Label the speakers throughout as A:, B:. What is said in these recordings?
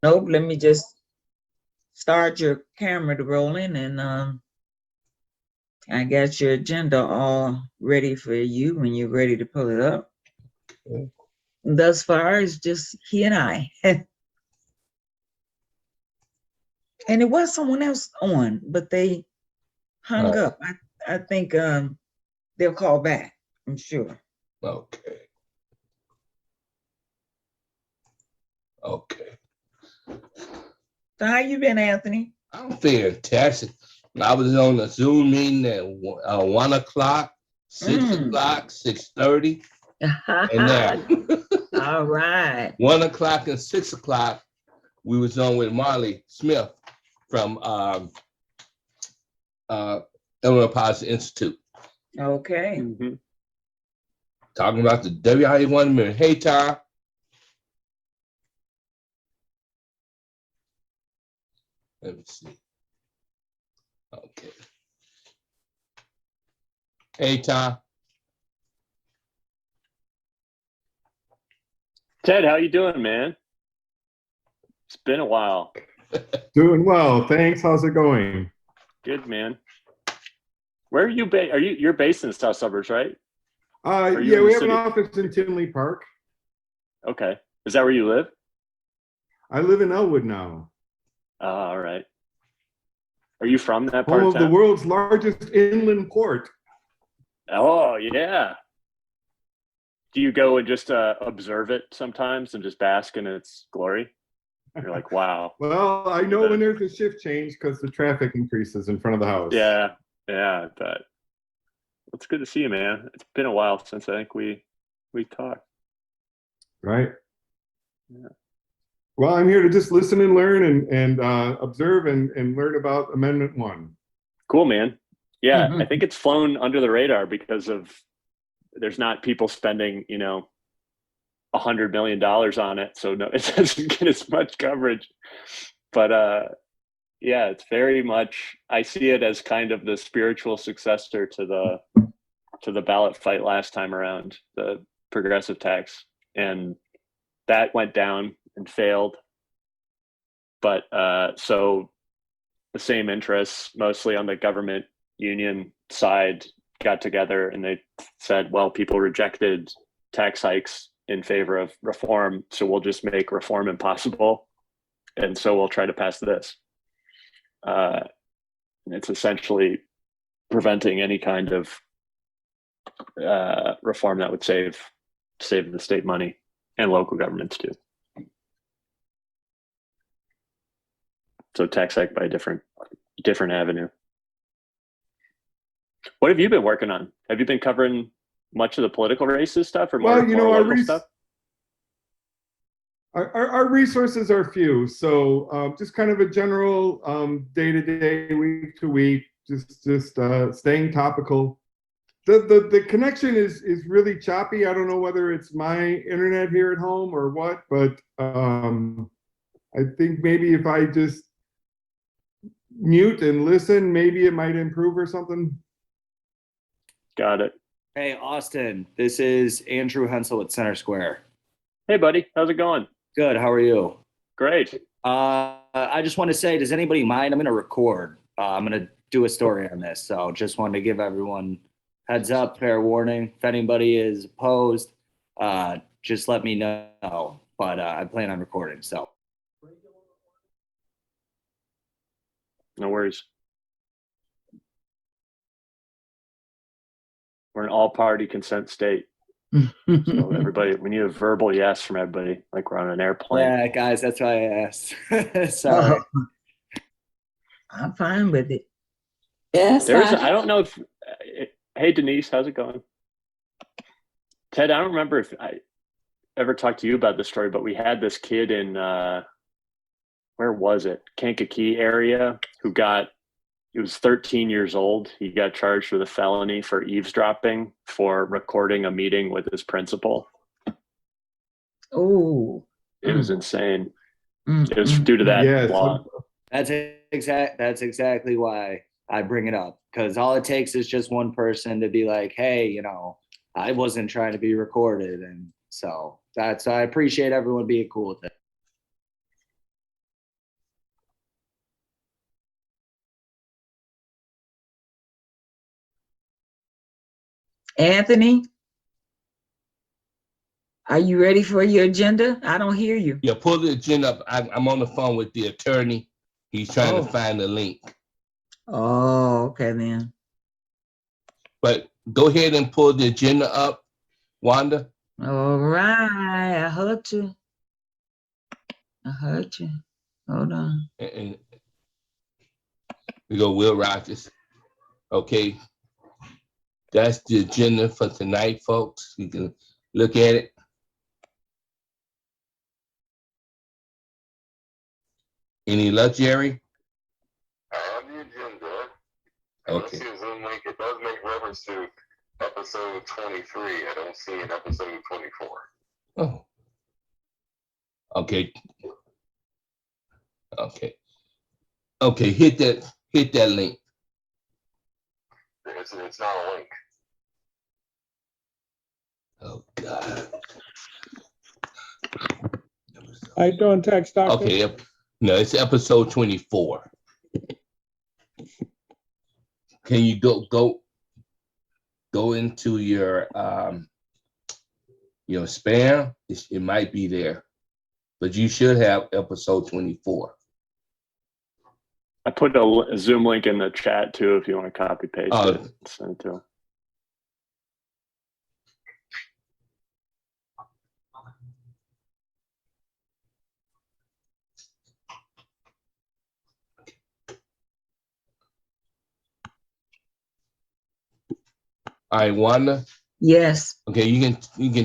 A: Nope, let me just start your camera to rolling and I got your agenda all ready for you when you're ready to pull it up.
B: Okay.
A: Thus far, it's just he and I. And it was someone else on, but they hung
B: Right.
A: up. I think they'll call back, I'm sure.
B: Okay. Okay.
A: So how you been, Anthony?
B: I'm fantastic. I was on the Zoom meeting at 1 o'clock, 6 o'clock, 6:30, and now
A: All right.
B: 1 o'clock and 6 o'clock, we was on with Marley Smith from Illinois Policy Institute,
A: Okay.
B: talking about the WIA1 minute. Hey, Tom. Let me see. Okay. Hey, Tom.
C: Ted, how you doing, man? It's been a while.
D: Doing well, thanks. How's it going?
C: Good, man. Where are you based? You're based in the South Suburbs, right? Are you
D: Yeah,
C: in
D: we
C: the
D: have an
C: city?
D: office in Tinley Park.
C: Okay. Is that where you live?
D: I live in Elwood now,
C: All right. Are you from that part
D: home
C: of
D: of the
C: town?
D: world's largest inland port.
C: Oh, yeah. Do you go and just observe it sometimes and just bask in its glory? You're like, wow.
D: Well, I know when there's a shift change because the traffic increases in front of the house.
C: Yeah, I bet. It's good to see you, man. It's been a while since I think we talked.
D: Right.
C: Yeah.
D: Well, I'm here to just listen and learn and observe and learn about Amendment 1.
C: Cool, man. Yeah, I think it's flown under the radar because of there's not people spending, $100 million on it, so no, it doesn't get as much coverage. But yeah, it's very much. I see it as kind of the spiritual successor to the ballot fight last time around, the progressive tax, and that went down and failed. But so the same interests, mostly on the government union side, got together and they said, well, people rejected tax hikes in favor of reform, so we'll just make reform impossible. And so we'll try to pass this. It's essentially preventing any kind of reform that would save the state money and local governments too. So tax hike by a different avenue. What have you been working on? Have you been covering much of the political races stuff or more,
D: Well,
C: more local stuff?
D: Our resources are few, so just kind of a general day-to-day, week-to-week, just staying topical. The connection is really choppy. I don't know whether it's my internet here at home or what, but I think maybe if I just mute and listen, maybe it might improve or something.
C: Got it.
E: Hey, Austin, this is Andrew Hensel at Center Square.
C: Hey, buddy. How's it going?
E: Good. How are you?
C: Great.
E: I just want to say, does anybody mind? I'm going to record. I'm going to do a story on this. So just wanted to give everyone heads up, fair warning. If anybody is opposed, just let me know. But I plan on recording. So.
C: No worries. We're an all-party consent state. So everybody, we need a verbal yes from everybody, like we're on an airplane.
E: Yeah, guys, that's why I asked. Sorry.
A: I'm fine with it.
F: Yes.
C: I don't know if. Hey, Denise, how's it going? Ted, I don't remember if I ever talked to you about this story, but we had this kid in where was it? Kankakee area he was 13 years old. He got charged with a felony for eavesdropping for recording a meeting with his principal.
A: Oh,
C: it was insane. It was due to that law.
E: That's exactly why I bring it up, because all it takes is just one person to be like, hey, I wasn't trying to be recorded. And so I appreciate everyone being cool with it.
A: Anthony, are you ready for your agenda? I don't hear you.
B: Yeah, pull the agenda up. I'm on the phone with the attorney. He's trying
A: Oh.
B: to find the link.
A: Oh, okay then.
B: But go ahead and pull the agenda up, Wanda.
A: All right, I heard you. Hold on.
B: And we go Will Rogers. Okay. That's the agenda for tonight, folks. You can look at it. Any luck, Jerry?
F: I have the agenda.
B: Okay.
F: It does make reference to episode 23. I don't see an episode 24.
B: Oh. Okay. Okay, hit that link.
F: It's not a link.
B: Oh God.
G: How you doing, Tax Doctor?
B: Okay, no, it's episode 24. Can you go into your spam? It might be there, but you should have episode 24.
C: I put a Zoom link in the chat too if you want to copy paste
B: Oh.
C: it. Send it to him.
B: All right, Wanda.
A: Yes.
B: Okay, you can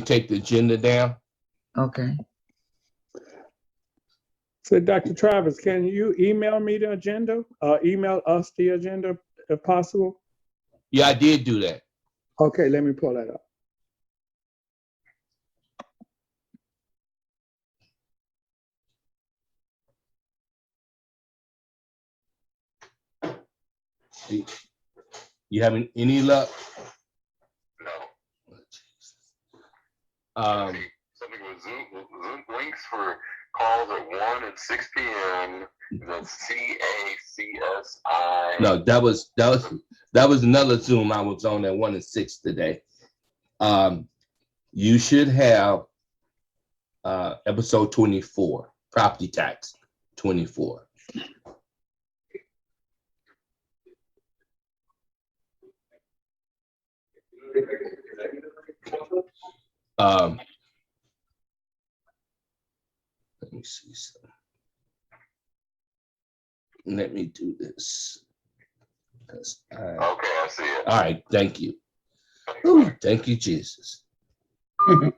B: take the agenda down.
A: Okay.
G: So, Dr. Travis, can you email me the agenda? Email us the agenda if possible?
B: Yeah, I did do that.
G: Okay, let me pull that up.
B: You having any luck?
F: No. Something with Zoom links for calls at 1 and 6 p.m. That's CACSI.
B: No, that was another Zoom I was on at 1 and 6 today. You should have episode 24, property tax 24. Let me see something. Let me do this.
F: Okay, I see it.
B: All right, thank you. Ooh, thank you, Jesus. All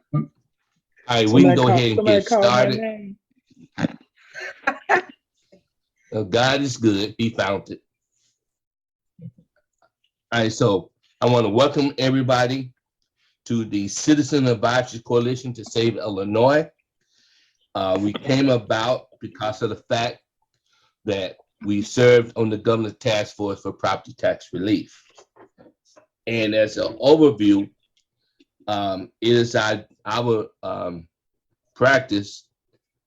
B: right, we can go ahead and get started. God is good. He found it. All right, so I want to welcome everybody to the Citizen Advisory Coalition to Save Illinois. We came about because of the fact that we served on the Governor's Task Force for Property Tax Relief. And as an overview, it is our practice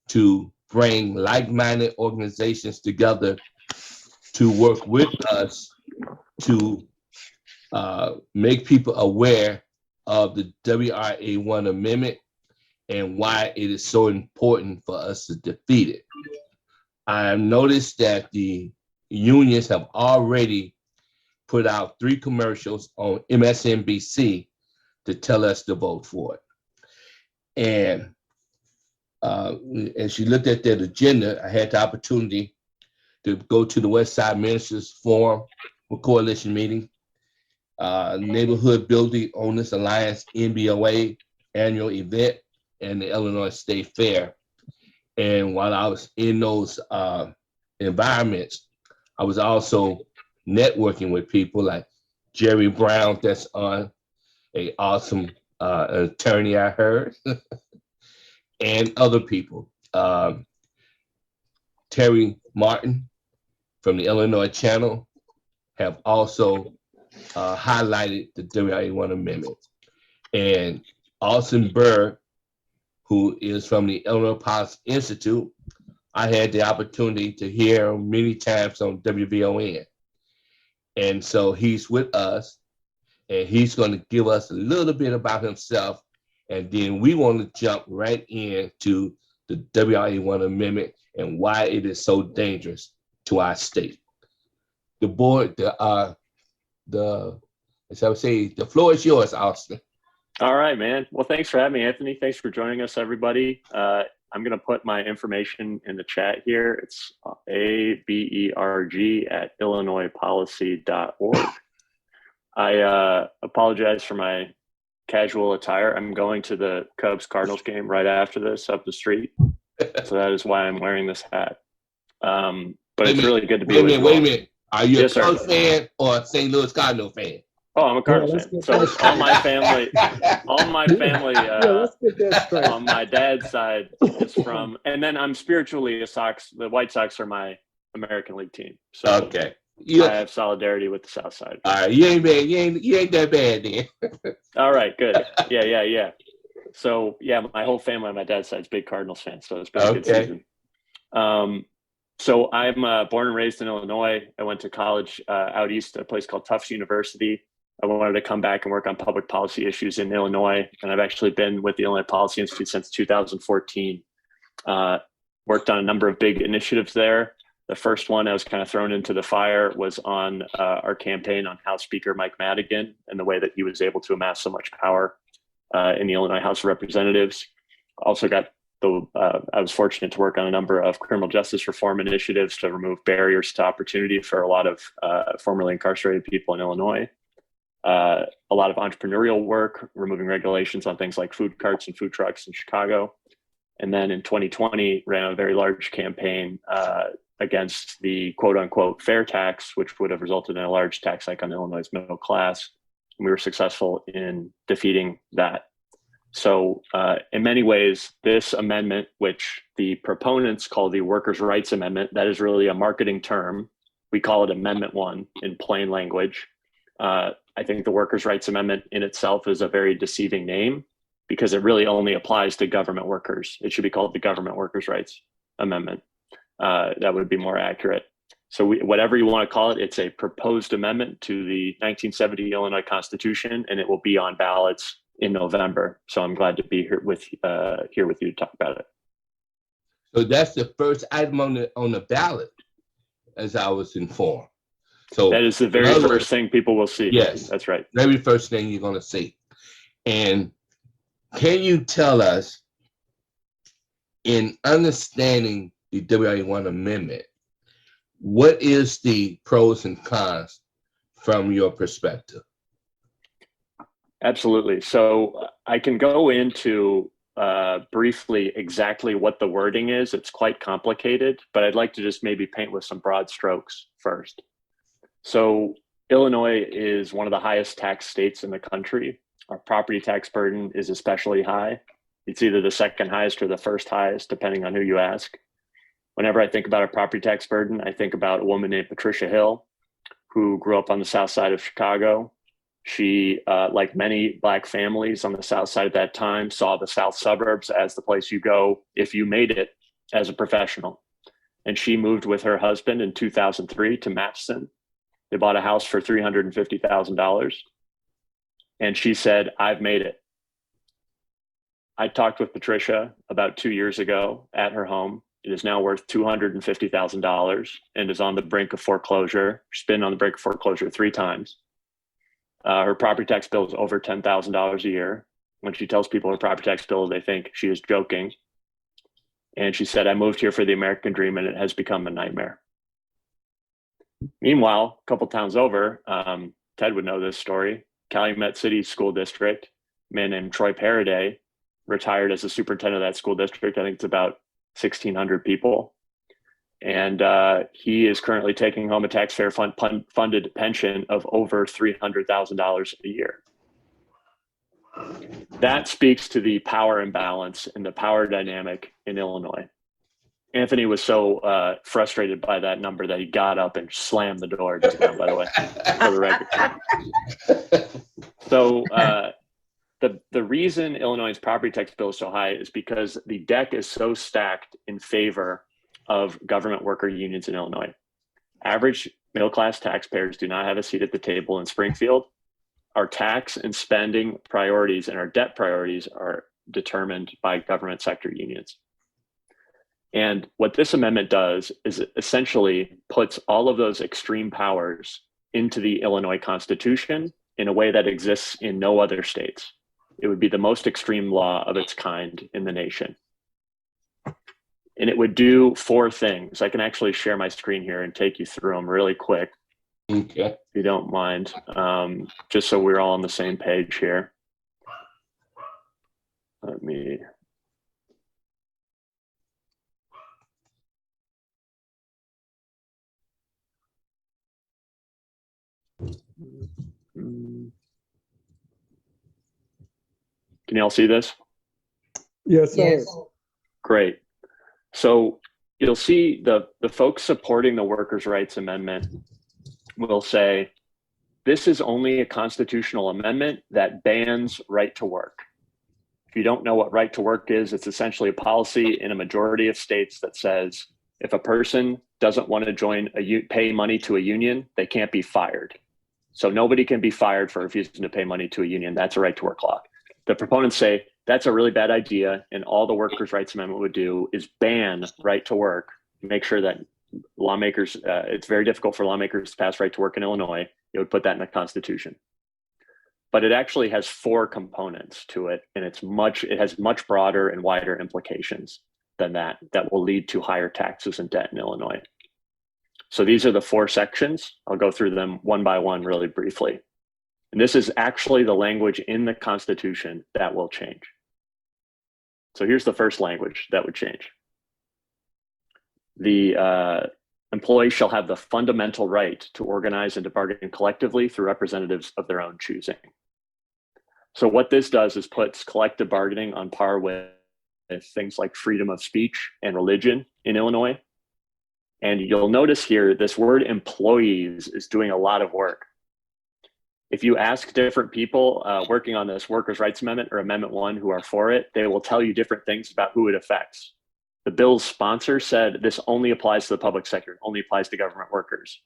B: to bring like-minded organizations together to work with us to make people aware of the WRA-1 amendment and why it is so important for us to defeat it. I have noticed that the unions have already put out 3 commercials on MSNBC to tell us to vote for it. And as you looked at that agenda, I had the opportunity to go to the West Side Ministers Forum for Coalition meeting, Neighborhood Building Owners Alliance NBOA annual event, and the Illinois State Fair. And while I was in those environments, I was also networking with people like Jerry Brown, that's on an awesome attorney, I heard, and other people. Terry Martin from the Illinois Channel have also highlighted the WRA-1 amendment. And Austin Burr, who is from the Illinois Policy Institute, I had the opportunity to hear many times on WVON. And so he's with us. and he's going to give us a little bit about himself, and then we want to jump right into the WIA1 amendment and why it is so dangerous to our state. The board, as I would say, the floor is yours, Austin.
C: All right, man. Well, thanks for having me, Anthony. Thanks for joining us, everybody. I'm going to put my information in the chat here. It's aberg@illinoispolicy.org. I apologize for my casual attire. I'm going to the Cubs-Cardinals game right after this up the street. So that is why I'm wearing this hat. But it's really good to be with you.
B: Wait a minute. Are you
C: Yes,
B: a Cubs
C: sir.
B: fan or a St. Louis Cardinal fan?
C: Oh, I'm a Cardinals
G: let's
C: fan.
G: get
C: So
G: that
C: all my family,
G: let's get that straight.
C: on my dad's side is from, and then I'm spiritually a Sox. The White Sox are my American League team. So
B: Okay.
C: I have solidarity with the South Side.
B: All right, you ain't bad. You ain't that bad then.
C: All right, good. Yeah. So yeah, my whole family on my dad's side is big Cardinals fans. So it's been a good season. So I'm born and raised in Illinois. I went to college out east at a place called Tufts University. I wanted to come back and work on public policy issues in Illinois. And I've actually been with the Illinois Policy Institute since 2014. Worked on a number of big initiatives there. The first one I was kind of thrown into the fire was on our campaign on House Speaker Mike Madigan and the way that he was able to amass so much power in the Illinois House of Representatives. Also got I was fortunate to work on a number of criminal justice reform initiatives to remove barriers to opportunity for a lot of formerly incarcerated people in Illinois. A lot of entrepreneurial work, removing regulations on things like food carts and food trucks in Chicago. And then in 2020, ran a very large campaign against the quote unquote fair tax, which would have resulted in a large tax hike on Illinois' middle class. And we were successful in defeating that. So in many ways, this amendment, which the proponents call the Workers' Rights Amendment, that is really a marketing term. We call it Amendment 1 in plain language. I think the Workers' Rights Amendment in itself is a very deceiving name because it really only applies to government workers. It should be called the Government Workers' Rights Amendment. That would be more accurate. So whatever you want to call it, it's a proposed amendment to the 1970 Illinois Constitution, and it will be on ballots in November. So I'm glad to be here with you to talk about it.
B: So that's the first item on the ballot, as I was informed. So
C: that is the very first thing people will see.
B: Yes,
C: that's right.
B: Very first thing you're going to see. And can you tell us, in understanding the WIA1 amendment, what is the pros and cons from your perspective?
C: Absolutely. So I can go into briefly exactly what the wording is. It's quite complicated, but I'd like to just maybe paint with some broad strokes first. So Illinois is one of the highest tax states in the country. Our property tax burden is especially high. It's either the second highest or the first highest, depending on who you ask. Whenever I think about a property tax burden, I think about a woman named Patricia Hill, who grew up on the south side of Chicago. She, like many Black families on the south side at that time, saw the south suburbs as the place you go if you made it as a professional. And she moved with her husband in 2003 to Matteson. They bought a house for $350,000. And she said, "I've made it." I talked with Patricia about 2 years ago at her home. It is now worth $250,000 and is on the brink of foreclosure. She's been on the brink of foreclosure 3 times. Her property tax bill is over $10,000 a year. When she tells people her property tax bill, they think she is joking. And she said, "I moved here for the American dream and it has become a nightmare." Meanwhile, a couple towns over, Ted would know this story, Calumet City School District, a man named Troy Paraday, retired as the superintendent of that school district. I think it's about 1,600 people. And he is currently taking home a taxpayer funded pension of over $300,000 a year. That speaks to the power imbalance and the power dynamic in Illinois. Anthony was so frustrated by that number that he got up and slammed the door just now, by the way, for the record. So the reason Illinois' property tax bill is so high is because the deck is so stacked in favor of government worker unions in Illinois. Average middle-class taxpayers do not have a seat at the table in Springfield. our tax and spending priorities and our debt priorities are determined by government sector unions. And what this amendment does is it essentially puts all of those extreme powers into the Illinois Constitution in a way that exists in no other states. It would be the most extreme law of its kind in the nation. And it would do 4 things. I can actually share my screen here and take you through them really quick,
B: Okay.
C: if you don't mind, just so we're all on the same page here. Let me. Can you all see this?
G: Yes, sir.
A: Yes.
C: Great. So you'll see the folks supporting the Workers' Rights Amendment will say, this is only a constitutional amendment that bans right to work. If you don't know what right to work is, it's essentially a policy in a majority of states that says if a person doesn't want to pay money to a union, they can't be fired. So nobody can be fired for refusing to pay money to a union. That's a right to work law. The proponents say that's a really bad idea, and all the Workers' Rights Amendment would do is ban right to work, make sure that lawmakers, it's very difficult for lawmakers to pass right to work in Illinois. It would put that in the Constitution. But it actually has 4 components to it, and it has much broader and wider implications than that will lead to higher taxes and debt in Illinois. So these are the 4 sections. I'll go through them one by one really briefly. And this is actually the language in the Constitution that will change. So here's the first language that would change. The employee shall have the fundamental right to organize and to bargain collectively through representatives of their own choosing. So what this does is puts collective bargaining on par with things like freedom of speech and religion in Illinois. And you'll notice here, this word employees is doing a lot of work. If you ask different people working on this Workers' Rights Amendment or Amendment 1 who are for it, they will tell you different things about who it affects. The bill's sponsor said this only applies to the public sector, only applies to government workers.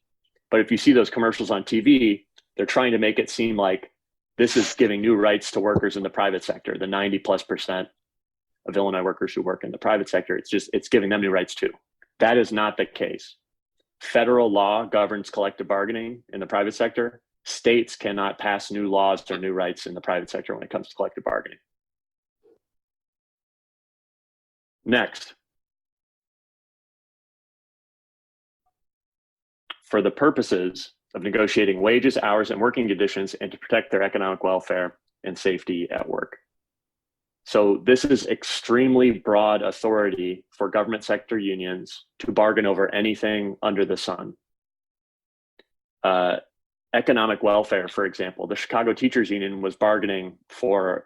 C: But if you see those commercials on TV, they're trying to make it seem like this is giving new rights to workers in the private sector, the 90+% of Illinois workers who work in the private sector. It's giving them new rights too. That is not the case. Federal law governs collective bargaining in the private sector. States cannot pass new laws or new rights in the private sector when it comes to collective bargaining. Next. For the purposes of negotiating wages, hours, and working conditions, and to protect their economic welfare and safety at work. So this is extremely broad authority for government sector unions to bargain over anything under the sun. Economic welfare, for example, the Chicago Teachers Union was bargaining for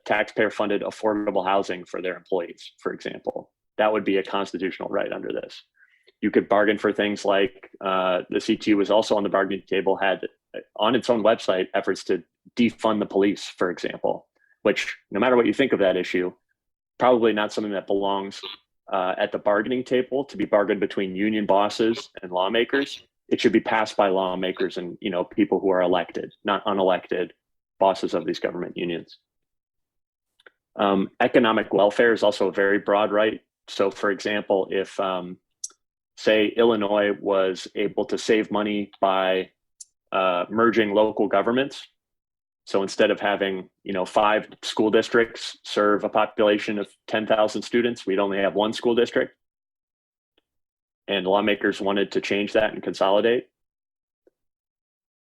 C: taxpayer-funded affordable housing for their employees, for example. That would be a constitutional right under this. You could bargain for things like the CTU was also on the bargaining table, had on its own website efforts to defund the police, for example, which no matter what you think of that issue, probably not something that belongs at the bargaining table to be bargained between union bosses and lawmakers. It should be passed by lawmakers and people who are elected, not unelected bosses of these government unions. Economic welfare is also a very broad right. So for example, if say Illinois was able to save money by merging local governments. So instead of having 5 school districts serve a population of 10,000 students, we'd only have 1 school district. And lawmakers wanted to change that and consolidate.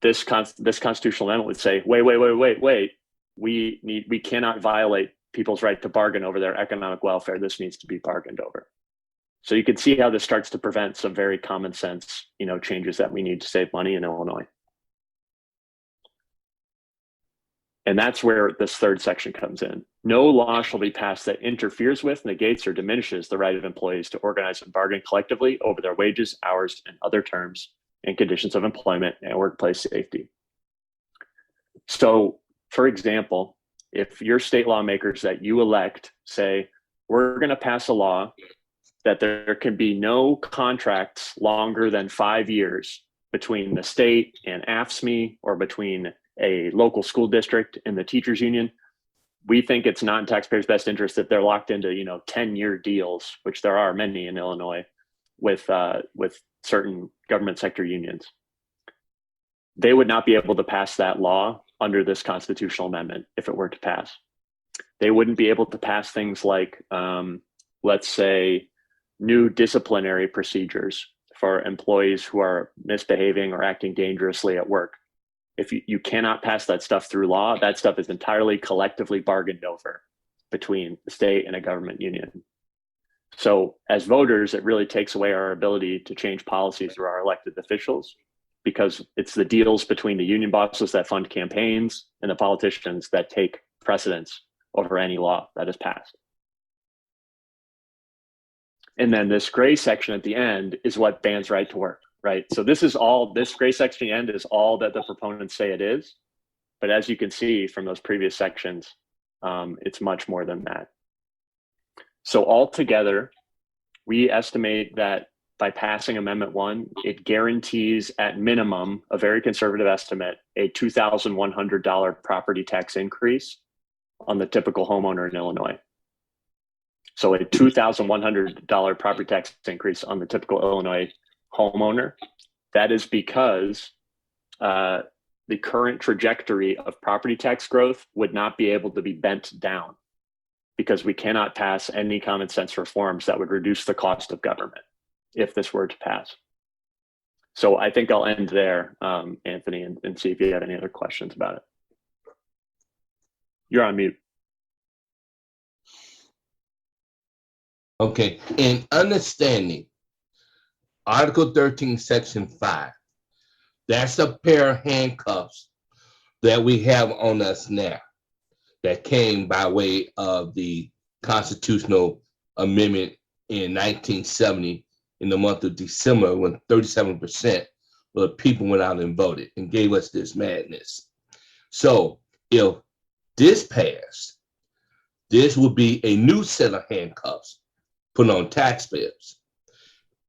C: This constitutional amendment would say, wait. We cannot violate people's right to bargain over their economic welfare. This needs to be bargained over. So you can see how this starts to prevent some very common sense, changes that we need to save money in Illinois. And that's where this 3rd section comes in. No law shall be passed that interferes with, negates, or diminishes the right of employees to organize and bargain collectively over their wages, hours, and other terms and conditions of employment and workplace safety. So, for example, if your state lawmakers that you elect say, we're going to pass a law that there can be no contracts longer than 5 years between the state and AFSCME or between a local school district in the teachers union, we think it's not in taxpayers' best interest if they're locked into 10-year deals, which there are many in Illinois, with certain government sector unions. They would not be able to pass that law under this constitutional amendment if it were to pass. They wouldn't be able to pass things like, let's say, new disciplinary procedures for employees who are misbehaving or acting dangerously at work. If you cannot pass that stuff through law, that stuff is entirely collectively bargained over between the state and a government union. So as voters, it really takes away our ability to change policies through our elected officials, because it's the deals between the union bosses that fund campaigns and the politicians that take precedence over any law that is passed. And then this gray section at the end is what bans right to work, right? So this gray section at the end is all that the proponents say it is. But as you can see from those previous sections, it's much more than that. So altogether, we estimate that by passing Amendment 1, it guarantees at minimum, a very conservative estimate, a $2,100 property tax increase on the typical homeowner in Illinois. So a $2,100 property tax increase on the typical Illinois homeowner. That is because the current trajectory of property tax growth would not be able to be bent down, because we cannot pass any common sense reforms that would reduce the cost of government if this were to pass. So I think I'll end there, Anthony, and see if you have any other questions about it. You're on mute.
B: Okay, in understanding Article 13, Section 5, that's a pair of handcuffs that we have on us now that came by way of the constitutional amendment in 1970 in the month of December, when 37% of the people went out and voted and gave us this madness. So if this passed, this would be a new set of handcuffs put on taxpayers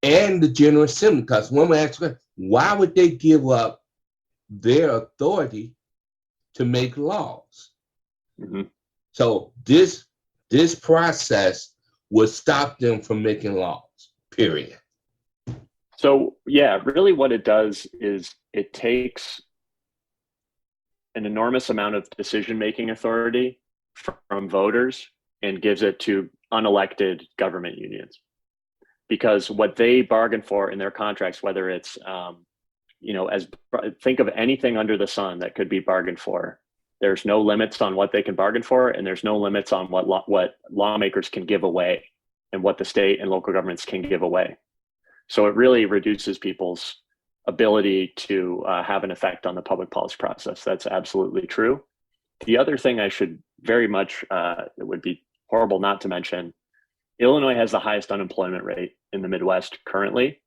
B: and the General Assembly. Because one would ask, why would they give up their authority to make laws?
C: Mm-hmm.
B: So this process would stop them from making laws, period.
C: So yeah, really what it does is it takes an enormous amount of decision-making authority from voters and gives it to unelected government unions. Because what they bargain for in their contracts, whether it's, think of anything under the sun that could be bargained for, there's no limits on what they can bargain for, and there's no limits on what lawmakers can give away and what the state and local governments can give away. So it really reduces people's ability to have an effect on the public policy process. That's absolutely true. The other thing I should very much, it would be horrible not to mention, Illinois has the highest unemployment rate in the Midwest currently.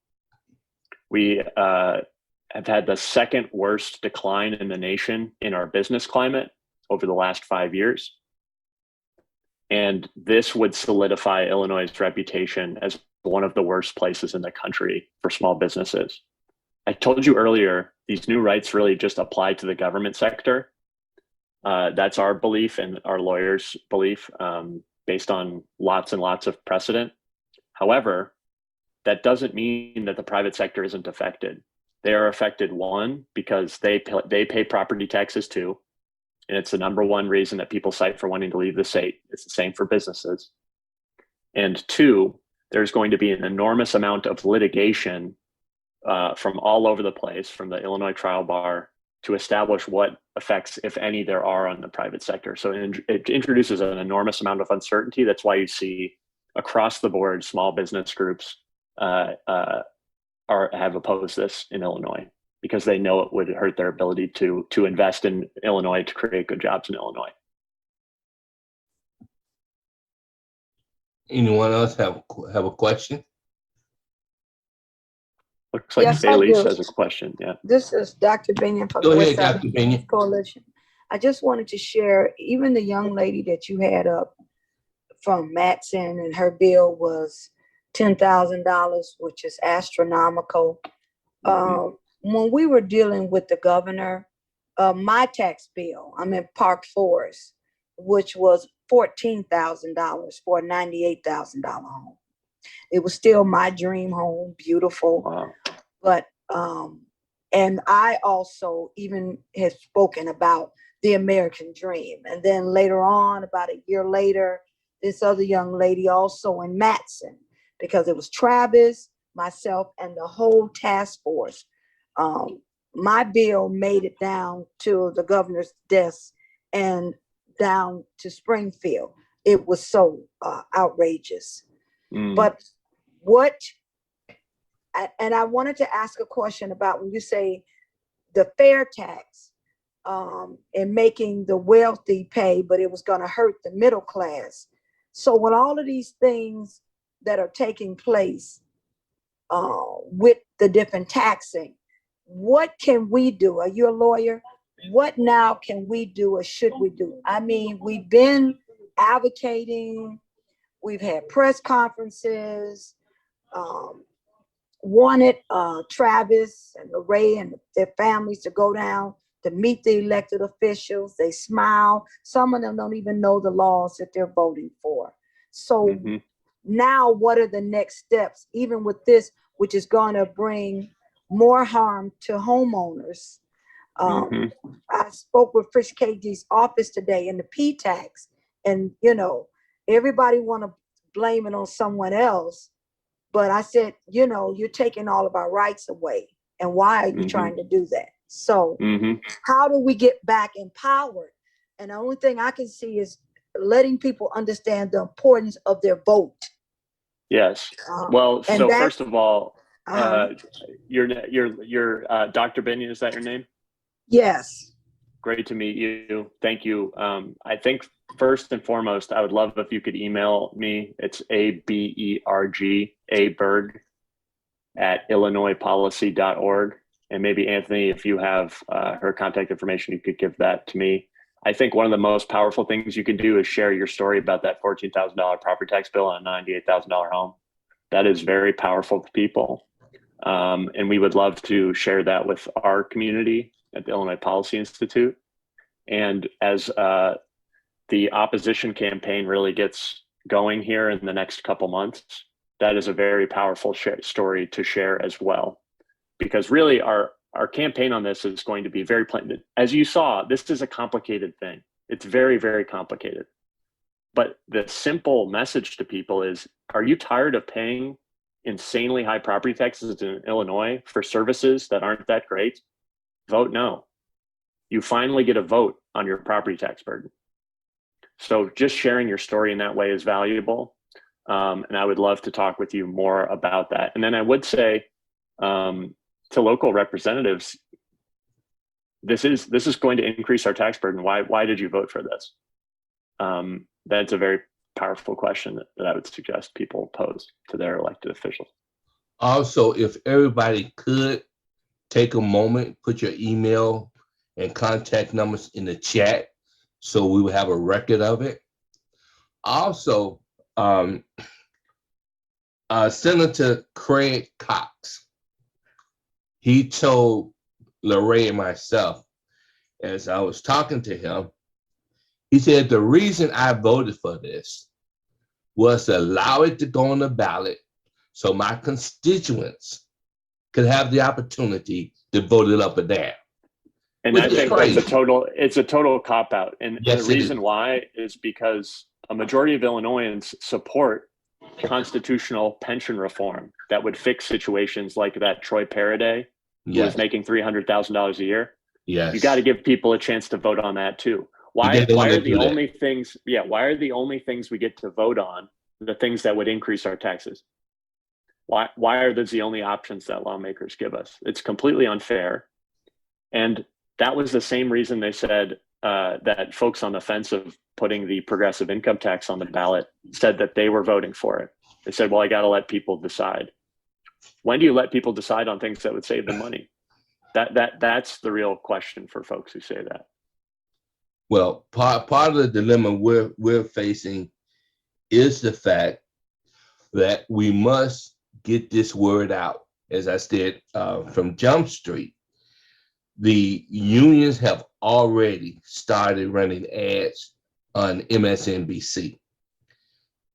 C: We have had the second worst decline in the nation in our business climate over the last 5 years. And this would solidify Illinois' reputation as one of the worst places in the country for small businesses. I told you earlier, these new rights really just apply to the government sector. That's our belief and our lawyers' belief, based on lots and lots of precedent. However, that doesn't mean that the private sector isn't affected. They are affected, one, because they pay property taxes too. And it's the number one reason that people cite for wanting to leave the state. It's the same for businesses. And two, there's going to be an enormous amount of litigation from all over the place, from the Illinois trial bar, to establish what effects, if any, there are on the private sector. So it introduces an enormous amount of uncertainty. That's why you see across the board small business groups have opposed this in Illinois, because they know it would hurt their ability to invest in Illinois, to create good jobs in Illinois.
B: Anyone else have a question?
C: Looks like
H: Yes, I do.
C: Felice has a question. Yeah.
H: This is Dr. Binion from
B: Go
H: the
B: ahead,
H: West Side
B: Dr. Binion.
H: Coalition. I just wanted to share, even the young lady that you had up from Matson, and her bill was $10,000, which is astronomical. When we were dealing with the governor, my tax bill. I'm in Park Forest, which was $14,000 for a $98,000 home. It was still my dream home, beautiful.
C: Wow.
H: But and I also even had spoken about the American dream. And then later on, about a year later, this other young lady also in Matson, because it was Travis, myself, and the whole task force. My bill made it down to the governor's desk and down to Springfield. It was so outrageous. But what, and I wanted to ask a question about when you say the fair tax and making the wealthy pay, but it was going to hurt the middle class. So with all of these things that are taking place with the different taxing, what can we do? Are you a lawyer? What now can we do or should we do? I mean, we've been advocating, we've had press conferences, wanted Travis and Lorraine and their families to go down to meet the elected officials. They smile. Some of them don't even know the laws that they're voting for. So now what are the next steps, even with this, which is going to bring more harm to homeowners? I spoke with Fish KG's office today in the P-tax, and you know, everybody want to blame it on someone else. But I said, you know, you're taking all of our rights away. And why are you trying to do that? So how do we get back empowered? And the only thing I can see is letting people understand the importance of their vote.
C: Yes. Well, so first of all, you're Dr. Binion, is that your name?
H: Yes.
C: Great to meet you. Thank you. I think first and foremost, I would love if you could email me. It's ABERG, aberg@illinoispolicy.org. And maybe Anthony, if you have her contact information, you could give that to me. I think one of the most powerful things you can do is share your story about that $14,000 property tax bill on a $98,000 home. That is very powerful to people. And we would love to share that with our community at the Illinois Policy Institute. And as the opposition campaign really gets going here in the next couple months, that is a very powerful story to share as well. Because really our campaign on this is going to be very plain. As you saw, this is a complicated thing. It's very, very complicated. But the simple message to people is, are you tired of paying insanely high property taxes in Illinois for services that aren't that great? Vote no. You finally get a vote on your property tax burden. So just sharing your story in that way is valuable. And I would love to talk with you more about that. And then I would say to local representatives, this is going to increase our tax burden. Why did you vote for this? That's a very powerful question that I would suggest people pose to their elected officials.
B: Also, if everybody could take a moment, put your email and contact numbers in the chat so we will have a record of it. Also, Senator Craig Cox, he told Lorraine and myself, as I was talking to him, he said, the reason I voted for this was to allow it to go on the ballot so my constituents could have the opportunity to vote it up or down.
C: And I think it's a total cop-out. And
B: yes,
C: the reason why is because a majority of Illinoisans support constitutional pension reform that would fix situations like that Troy Paraday, who was making $300,000 a year.
B: Yes.
C: You got to give people a chance to vote on that too. Why are the only things we get to vote on the things that would increase our taxes? Why are those the only options that lawmakers give us? It's completely unfair. And that was the same reason they said that folks on the fence of putting the progressive income tax on the ballot said that they were voting for it. They said, well, I got to let people decide. When do you let people decide on things that would save them money? That's the real question for folks who say that.
B: Well, part of the dilemma we're facing is the fact that we must get this word out, as I said, from Jump Street, the unions have already started running ads on MSNBC.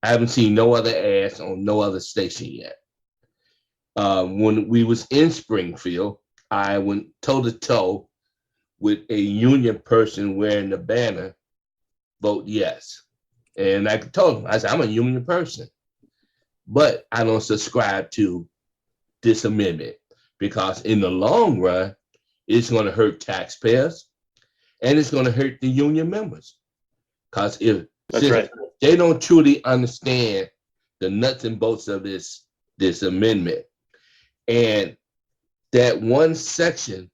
B: I haven't seen no other ads on no other station yet. When we was in Springfield, I went toe to toe with a union person wearing the banner, vote yes. And I told him, I said, I'm a union person, but I don't subscribe to this amendment because in the long run, it's going to hurt taxpayers and it's going to hurt the union members. Because
C: That's right.
B: they don't truly understand the nuts and bolts of this amendment. And that one section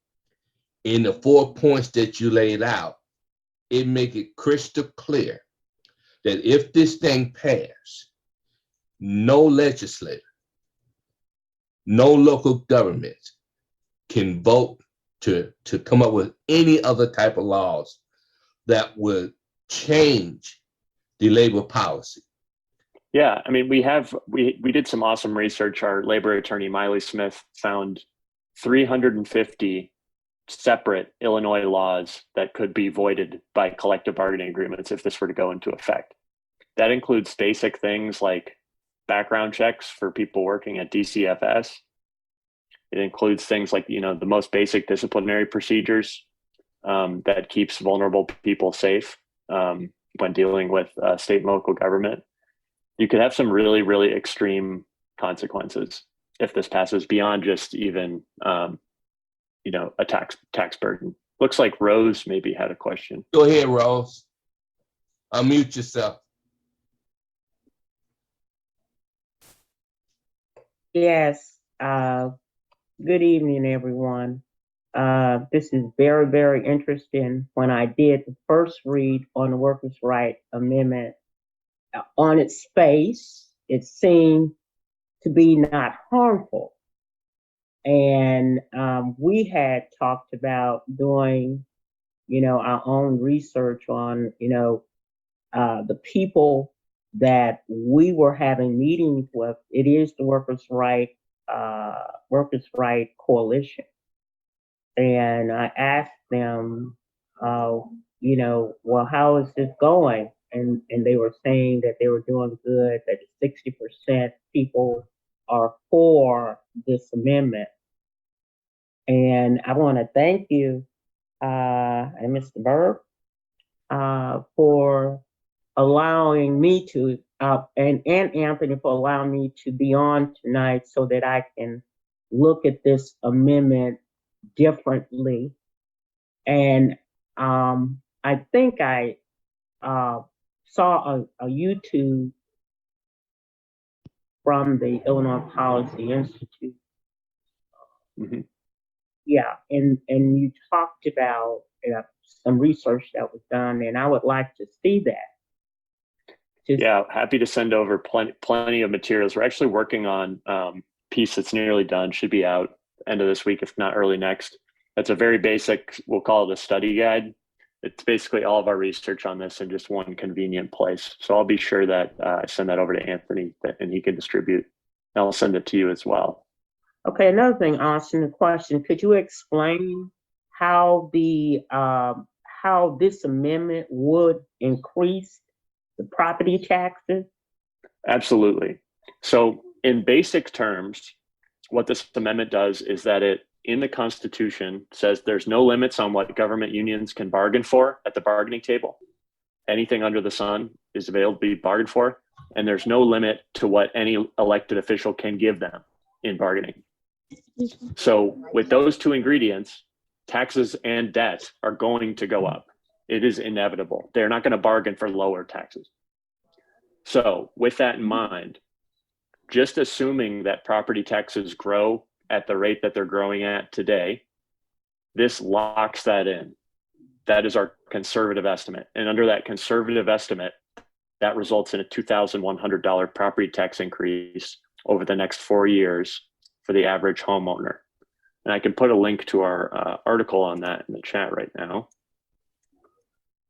B: in the 4 points that you laid out, it make it crystal clear that if this thing passed, no legislator, no local government can vote to come up with any other type of laws that would change the labor policy.
C: Yeah, I mean, we did some awesome research. Our labor attorney, Miley Smith, found 350 separate Illinois laws that could be voided by collective bargaining agreements if this were to go into effect. That includes basic things like background checks for people working at DCFS. It includes things like, the most basic disciplinary procedures that keeps vulnerable people safe when dealing with state and local government. You could have some really, really extreme consequences if this passes beyond just even, a tax burden. Looks like Rose maybe had a question.
B: Go ahead, Rose. Unmute yourself.
I: Yes. Good evening, everyone. This is very, very interesting. When I did the first read on the Workers' Right Amendment, on its face, it seemed to be not harmful. And we had talked about doing, our own research on, the people that we were having meetings with. It is the Workers' Right Coalition. And I asked them, well, how is this going? And they were saying that they were doing good, that 60% people are for this amendment. And I want to thank you, and Mr. Burke, for allowing me to, and Anthony for allowing me to be on tonight so that I can look at this amendment differently. And I think I saw a YouTube from the Illinois Policy Institute.
C: Mm-hmm.
I: Yeah, and you talked about some research that was done, and I would like to see that.
C: Yeah, happy to send over plenty of materials. We're actually working on a piece that's nearly done, should be out end of this week, if not early next. That's a very basic, we'll call it a study guide. It's basically all of our research on this in just one convenient place. So I'll be sure that I send that over to Anthony and he can distribute. And I'll send it to you as well.
I: Okay, another thing, Austin, a question. Could you explain how how this amendment would increase the property taxes?
C: Absolutely. So in basic terms, what this amendment does is that it, in the Constitution, says there's no limits on what government unions can bargain for at the bargaining table. Anything under the sun is available to be bargained for, and there's no limit to what any elected official can give them in bargaining. So with those two ingredients, taxes and debt are going to go up. It is inevitable. They're not going to bargain for lower taxes. So with that in mind, just assuming that property taxes grow at the rate that they're growing at today, this locks that in. That is our conservative estimate. And under that conservative estimate, that results in a $2,100 property tax increase over the next 4 years for the average homeowner. And I can put a link to our article on that in the chat right now.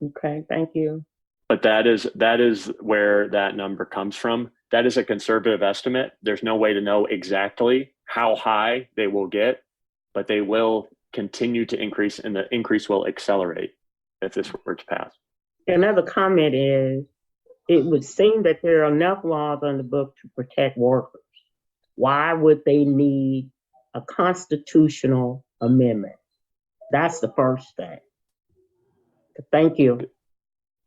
I: Okay, thank you.
C: But that is where that number comes from. That is a conservative estimate. There's no way to know exactly how high they will get, but they will continue to increase, and the increase will accelerate if this were to pass.
I: Another comment is, it would seem that there are enough laws on the book to protect workers. Why would they need a constitutional amendment? That's the first thing. Thank you.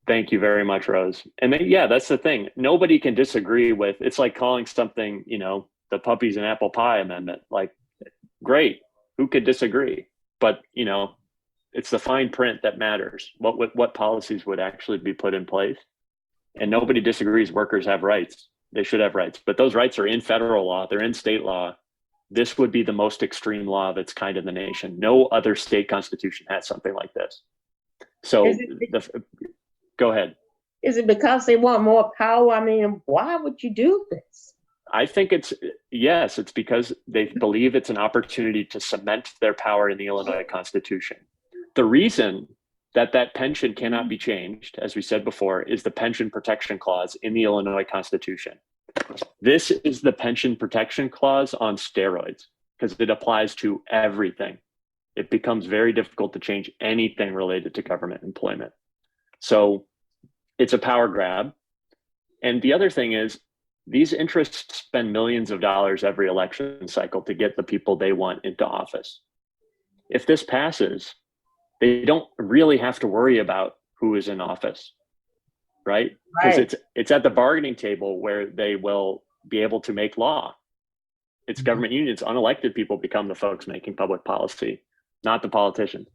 C: Thank you very much, Rose. And then, yeah, that's the thing. Nobody can disagree with, it's like calling something, you know, the puppies and apple pie amendment. Like, great, who could disagree? But, you know, it's the fine print that matters. What policies would actually be put in place? And nobody disagrees workers have rights. They should have rights, but those rights are in federal law. They're in state law. This would be the most extreme law of its kind in the nation. No other state constitution has something like this. So go ahead.
I: Is it because they want more power? I mean, why would you do this?
C: I think it's because they believe it's an opportunity to cement their power in the Illinois Constitution. The reason that pension cannot be changed, as we said before, is the pension protection clause in the Illinois Constitution. This is the pension protection clause on steroids because it applies to everything. It becomes very difficult to change anything related to government employment. So it's a power grab. And the other thing is, these interests spend millions of dollars every election cycle to get the people they want into office. If this passes, they don't really have to worry about who is in office, right? Because it's at the bargaining table where they will be able to make law. It's government unions, unelected people become the folks making public policy, not the politicians.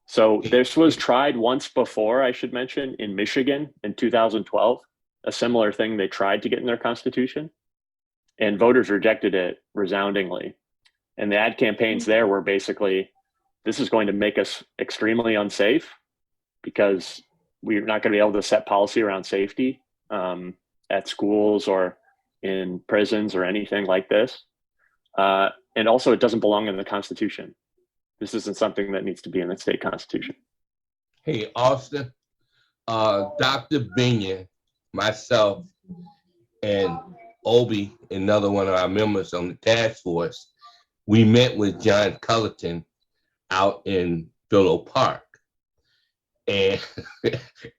C: So this was tried once before, I should mention, in Michigan in 2012, a similar thing they tried to get in their constitution, and voters rejected it resoundingly. And the ad campaigns there were basically, this is going to make us extremely unsafe because we're not going to be able to set policy around safety at schools or in prisons or anything like this. And also, it doesn't belong in the Constitution. This isn't something that needs to be in the state constitution.
B: Hey, Austin, Dr. Binion, myself, and Obi, another one of our members on the task force, we met with John Cullerton out in Villa Park. And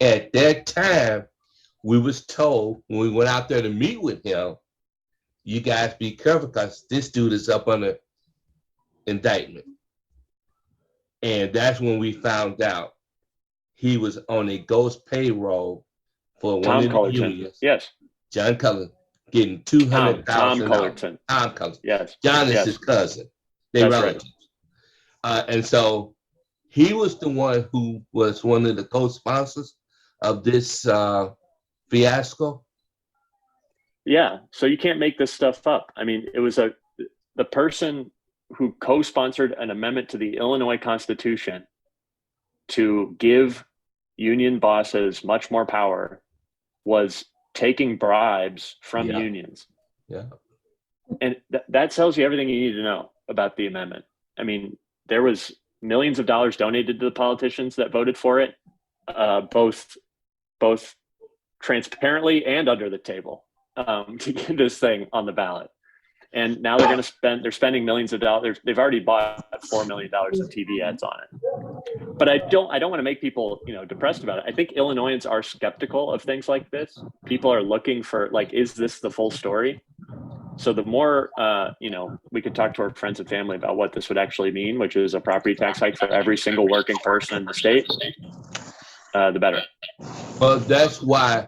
B: at that time, we was told when we went out there to meet with him, you guys be careful because this dude is up under indictment. And that's when we found out he was on a ghost payroll for one of the unions.
C: Yes.
B: John Cullerton getting $200,000.
C: Tom Cullerton.
B: Tom Cullerton.
C: Yes.
B: John is his cousin. They relatives. Right. And so he was the one who was one of the co-sponsors of this fiasco.
C: Yeah. So you can't make this stuff up. I mean, it was the person who co-sponsored an amendment to the Illinois Constitution to give union bosses much more power was taking bribes from unions.
B: Yeah.
C: And that tells you everything you need to know about the amendment. I mean, there was millions of dollars donated to the politicians that voted for it, both transparently and under the table, to get this thing on the ballot. And now they're spending millions of dollars. They've already bought $4 million of TV ads on it. But I don't want to make people, depressed about it. I think Illinoisans are skeptical of things like this. People are looking for, like, is this the full story? So the more, we could talk to our friends and family about what this would actually mean, which is a property tax hike for every single working person in the state, the better.
B: Well, that's why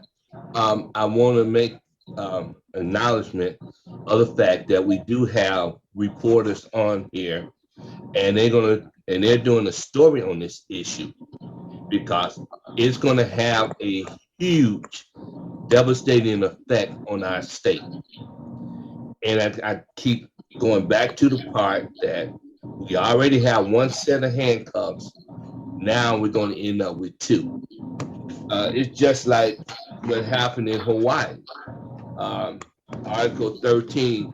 B: I want to make acknowledgement of the fact that we do have reporters on here, and they're doing a story on this issue because it's going to have a huge devastating effect on our state. And I keep going back to the part that we already have one set of handcuffs. Now we're going to end up with two. It's just like what happened in Hawaii. Article 13,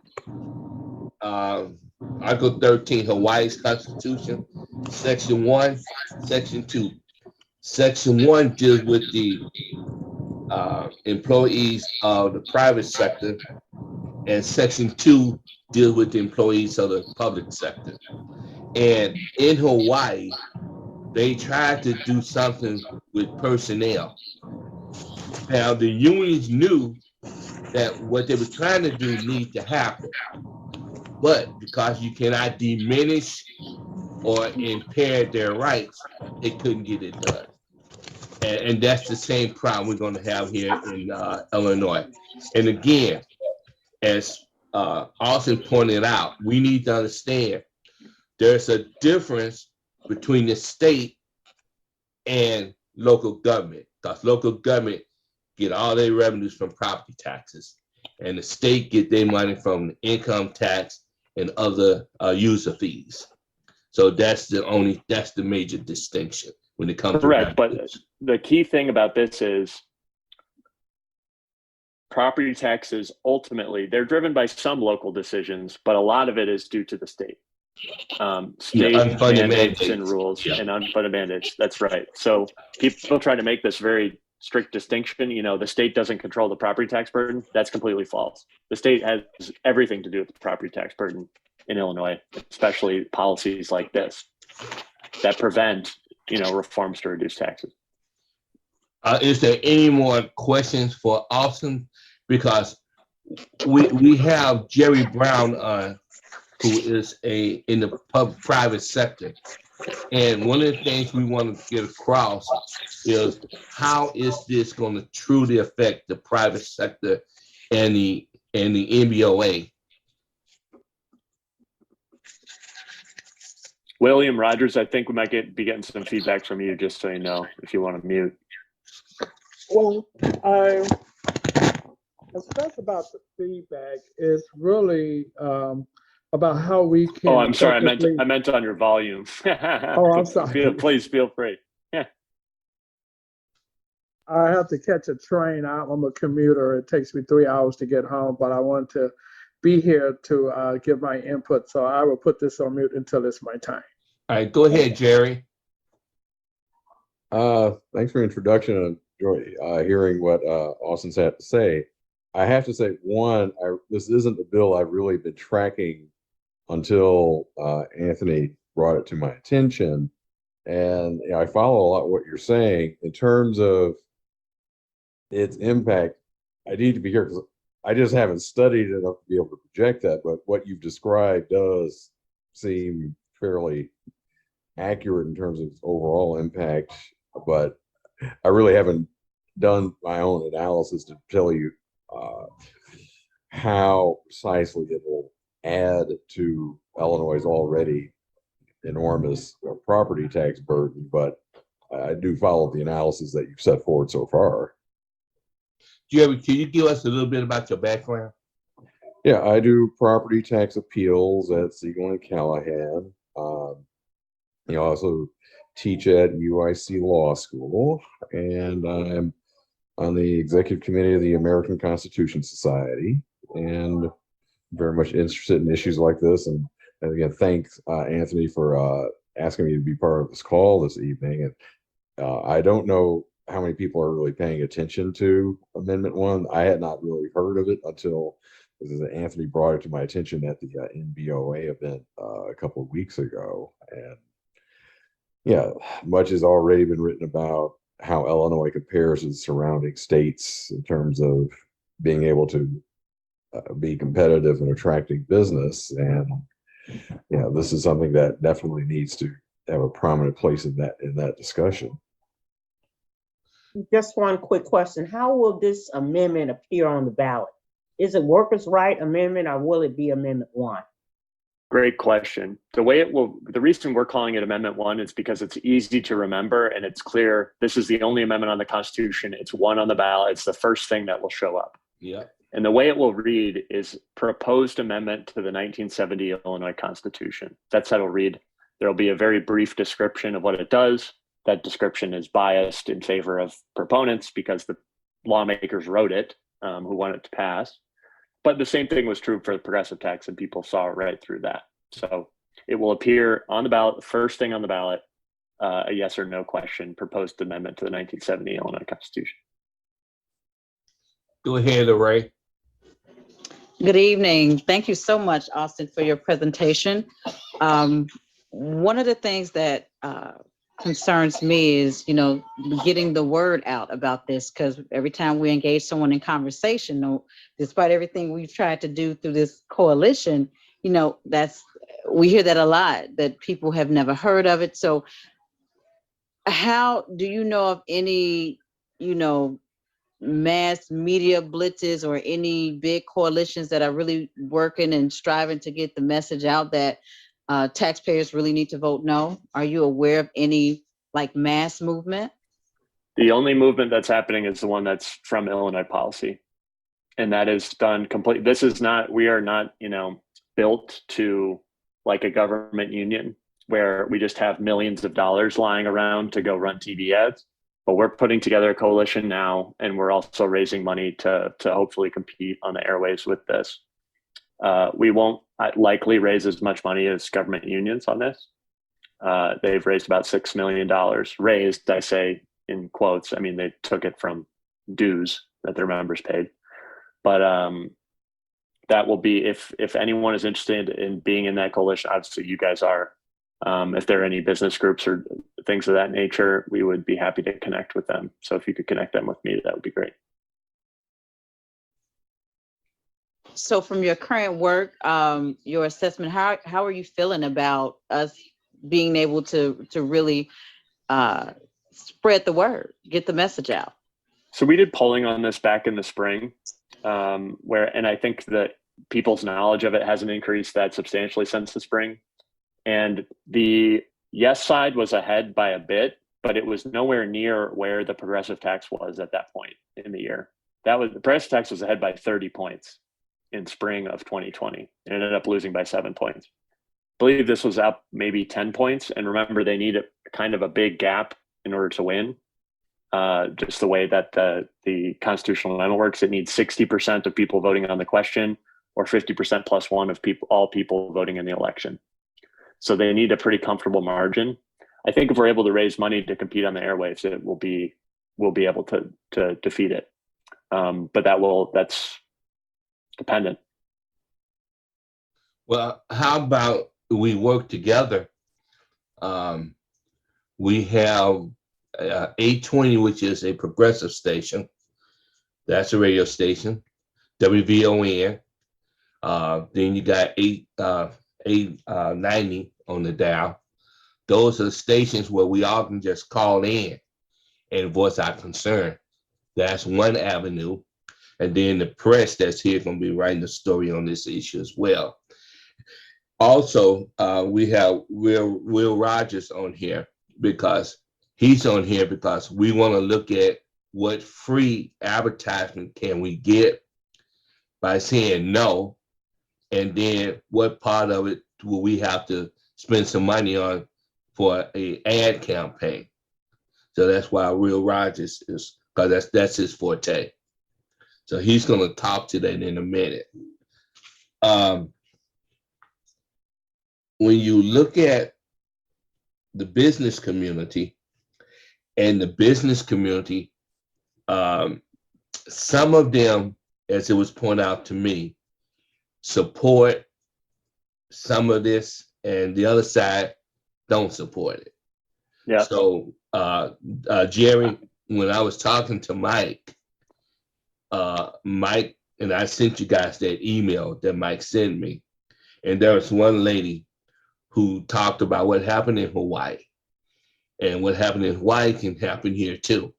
B: Hawaii's Constitution, Section 1, Section 2. Section 1 deals with the employees of the private sector, and Section 2 deals with the employees of the public sector. And in Hawaii, they tried to do something with personnel. Now, the unions knew that what they were trying to do needed to happen. But because you cannot diminish or impair their rights, they couldn't get it done. And that's the same problem we're going to have here in Illinois. And again, as Austin pointed out, we need to understand there's a difference between the state and local government, because local government get all their revenues from property taxes, and the state get their money from the income tax and other user fees. So that's the major distinction when it comes
C: Correct,
B: to
C: revenues. But the key thing about this is property taxes, ultimately, they're driven by some local decisions, but a lot of it is due to the state. State
B: unfunded
C: mandates and rules
B: Yeah.
C: and unfunded mandates. That's right. So people try to make this very strict distinction. You know, the state doesn't control the property tax burden. That's completely false. The state has everything to do with the property tax burden in Illinois, especially policies like this that prevent, you know, reforms to reduce taxes.
B: Is there any more questions for Austin? Because we have Jerry Brown who is in the private sector. And one of the things we want to get across is how is this going to truly affect the private sector and the NBOA?
C: William Rogers, I think we might be getting some feedback from you, just so you know, if you want to mute.
G: Well, I stress about the feedback is really about how we can.
C: Oh, I'm sorry. I meant on your volume.
G: Oh, I'm sorry.
C: Please feel free. Yeah.
G: I have to catch a train. I'm a commuter. It takes me 3 hours to get home, but I want to be here to give my input. So I will put this on mute until it's my time.
B: All right, go ahead, Jerry.
J: Thanks for the introduction. I enjoy hearing what Austin's had to say. I have to say, one, this isn't the bill I've really been tracking until Anthony brought it to my attention. And you know, I follow a lot what you're saying in terms of its impact. I need to be here because I just haven't studied enough to be able to project that. But what you've described does seem fairly accurate in terms of its overall impact. But I really haven't done my own analysis to tell you how precisely it will add to Illinois' already enormous property tax burden, but I do follow the analysis that you've set forward so far.
B: Jerry, can you give us a little bit about your background?
J: Yeah, I do property tax appeals at Siegel and Callahan. I also teach at UIC Law School, and I'm on the executive committee of the American Constitution Society, and very much interested in issues like this. And again, thanks Anthony for asking me to be part of this call this evening. And I don't know how many people are really paying attention to Amendment 1. I had not really heard of it until Anthony brought it to my attention at the NBOA event a couple of weeks ago. And yeah, much has already been written about how Illinois compares to the surrounding states in terms of being able to be competitive and attracting business. And yeah, this is something that definitely needs to have a prominent place in that discussion.
I: Just one quick question. How will this amendment appear on the ballot? Is it workers' right amendment or will it be Amendment 1?
C: Great question. The reason we're calling it Amendment 1 is because it's easy to remember and it's clear this is the only amendment on the Constitution. It's one on the ballot. It's the first thing that will show up.
B: Yeah.
C: And the way it will read is proposed amendment to the 1970 Illinois Constitution. That's how it'll read. There'll be a very brief description of what it does. That description is biased in favor of proponents because the lawmakers wrote it, who want it to pass. But the same thing was true for the progressive tax, and people saw right through that. So it will appear on the ballot, the first thing on the ballot, a yes or no question, proposed amendment to the 1970 Illinois Constitution.
B: Go ahead, Ray.
K: Good evening. Thank you so much, Austin, for your presentation. one of the things that concerns me is, you know, getting the word out about this, because every time we engage someone in conversation, no, despite everything we've tried to do through this coalition, you know, we hear that a lot, that people have never heard of it. So how do you know of any, you know, mass media blitzes or any big coalitions that are really working and striving to get the message out that taxpayers really need to vote no? Are you aware of any like mass movement?
C: The only movement that's happening is the one that's from Illinois Policy. And that is done complete. We are not, you know, built to like a government union where we just have millions of dollars lying around to go run TV ads. But we're putting together a coalition now, and we're also raising money to hopefully compete on the airwaves with this. We won't likely raise as much money as government unions on this. They've raised about $6 million. Raised, I say in quotes, I mean, they took it from dues that their members paid. But that will be, if anyone is interested in being in that coalition, obviously you guys are. If there are any business groups or things of that nature, we would be happy to connect with them. So if you could connect them with me, that would be great.
K: So from your current work, your assessment, how are you feeling about us being able to really spread the word, get the message out?
C: So we did polling on this back in the spring, and I think that people's knowledge of it hasn't increased that substantially since the spring. And the yes side was ahead by a bit, but it was nowhere near where the progressive tax was at that point in the year. The progressive tax was ahead by 30 points in spring of 2020. It ended up losing by 7 points. I believe this was up maybe 10 points. And remember, they need kind of a big gap in order to win. Just the way that the constitutional amendment works, it needs 60% of people voting on the question or 50% plus one of all people voting in the election. So they need a pretty comfortable margin. I think if we're able to raise money to compete on the airwaves, we'll be able to defeat it. But that's dependent.
B: Well, how about we work together? We have 820, which is a progressive station. That's a radio station, WVON. Then you got 890 on the dial. Those are the stations where we all can just call in and voice our concern. That's one avenue. And then the press that's here going to be writing the story on this issue as well. Also, we have Will Rogers on here because he's on here because we want to look at what free advertisement can we get by saying no, and then what part of it will we have to spend some money on for an ad campaign. So that's why Will Rogers is, because that's his forte. So he's going to talk to that in a minute. When you look at the business community, some of them, as it was pointed out to me, support some of this, and the other side don't support it.
C: Yeah.
B: So Jerry, when I was talking to Mike, and I sent you guys that email that Mike sent me, and there was one lady who talked about what happened in Hawaii, and what happened in Hawaii can happen here too.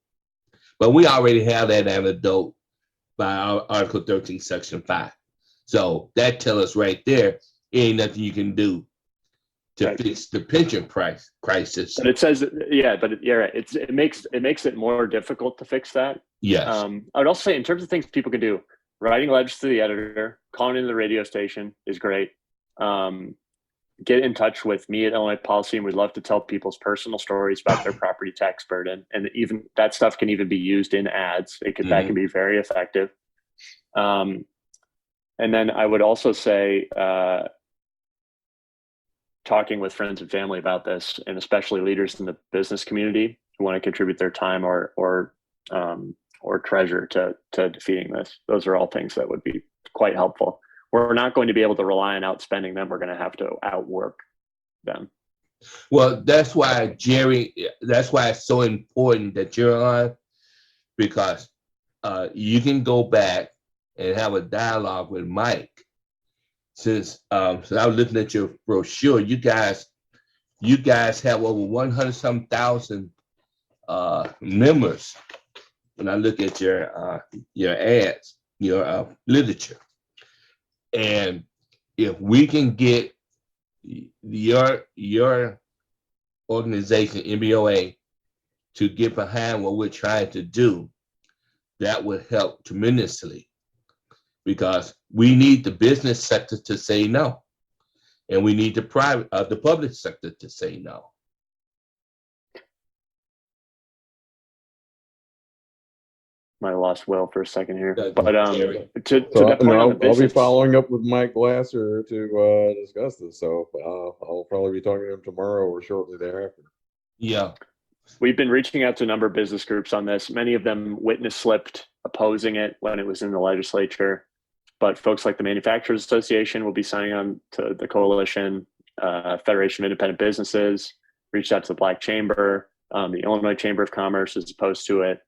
B: But we already have that antidote by our Article 13, Section 5. So that tells us right there, ain't nothing you can do to fix the pension crisis.
C: But it says, yeah, but you're right. It makes it more difficult to fix that.
B: Yes.
C: I would also say, in terms of things people can do, writing letters to the editor, calling into the radio station is great. Get in touch with me at Illinois Policy, and we'd love to tell people's personal stories about their property tax burden. And even that stuff can even be used in ads. That can be very effective. And then I would also say, talking with friends and family about this, and especially leaders in the business community who want to contribute their time or treasure to defeating this. Those are all things that would be quite helpful. We're not going to be able to rely on outspending them. We're going to have to outwork them.
B: Well, that's why Jerry, that's why it's so important that you're on, because you can go back and have a dialogue with Mike. Since I was looking at your brochure, you guys have over 100-some thousand members. When I look at your ads, your literature, and if we can get your organization, MBOA, to get behind what we're trying to do, that would help tremendously, because we need the business sector to say no, and we need the public sector to say no.
C: Might have lost Will for a second here,
B: That's
C: but
B: Jerry.
C: to
J: So
C: that point on the
J: I'll be
C: business,
J: following up with Mike Glasser to discuss this. So I'll probably be talking to him tomorrow or shortly thereafter.
B: Yeah.
C: we've been reaching out to a number of business groups on this. Many of them witness slipped opposing it when it was in the legislature, but folks like the Manufacturers Association will be signing on to the coalition. Federation of Independent Businesses reached out to the Black Chamber. The Illinois Chamber of Commerce is opposed to it.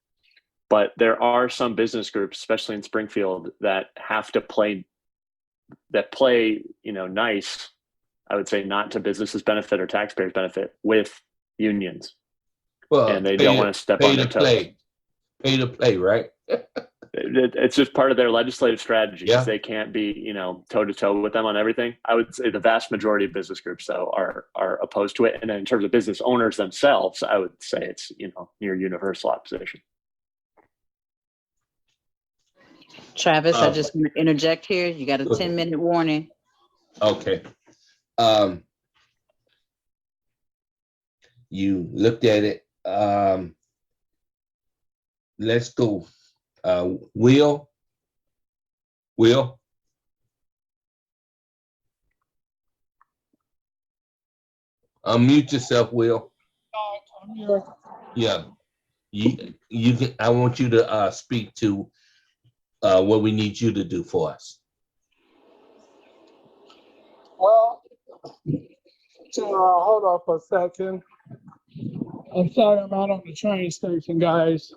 C: But there are some business groups, especially in Springfield, that have to play nice, I would say, not to businesses' benefit or taxpayers' benefit, with unions.
B: Well,
C: And they don't want to step on their toes.
B: Pay to play, right?
C: It's just part of their legislative strategy.
B: Yeah.
C: They can't be, toe to toe with them on everything. I would say the vast majority of business groups, though, are opposed to it. And then in terms of business owners themselves, I would say it's, near universal opposition.
K: Travis, I just want to interject here. You got a 10-minute warning.
B: Okay. You looked at it. Let's go. Will. Unmute yourself, Will.
G: I'm here.
B: Yeah. You can, I want you to speak to what we need you to do for us.
G: Well, hold on for a second. I'm sorry, I'm out on the train station, guys.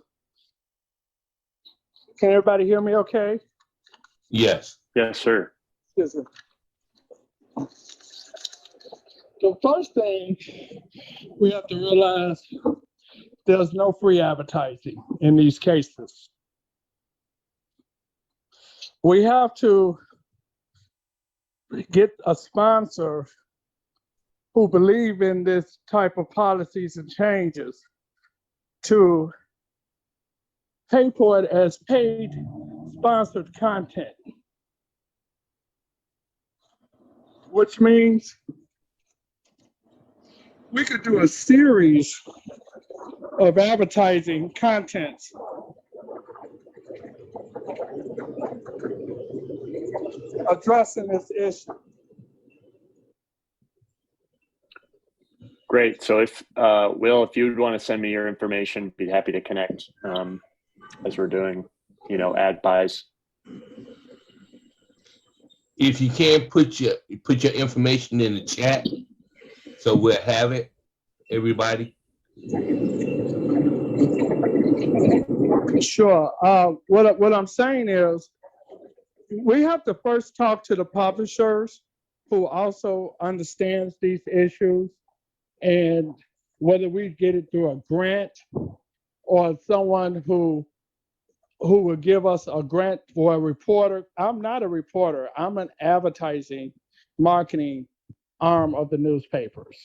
G: Can everybody hear me okay?
B: Yes.
C: Yes, sir.
G: Excuse me. The first thing we have to realize, there's no free advertising in these cases. We have to get a sponsor who believe in this type of policies and changes to pay for it as paid sponsored content, which means we could do a series of advertising contents addressing this issue.
C: Great. So if Will, if you'd want to send me your information, be happy to connect as we're doing, ad buys.
B: If you can put your information in the chat, so we'll have it, everybody.
G: Sure. What I'm saying is, we have to first talk to the publishers who also understands these issues, and whether we get it through a grant or someone who will give us a grant for a reporter. I'm not a reporter. I'm an advertising marketing arm of the newspapers.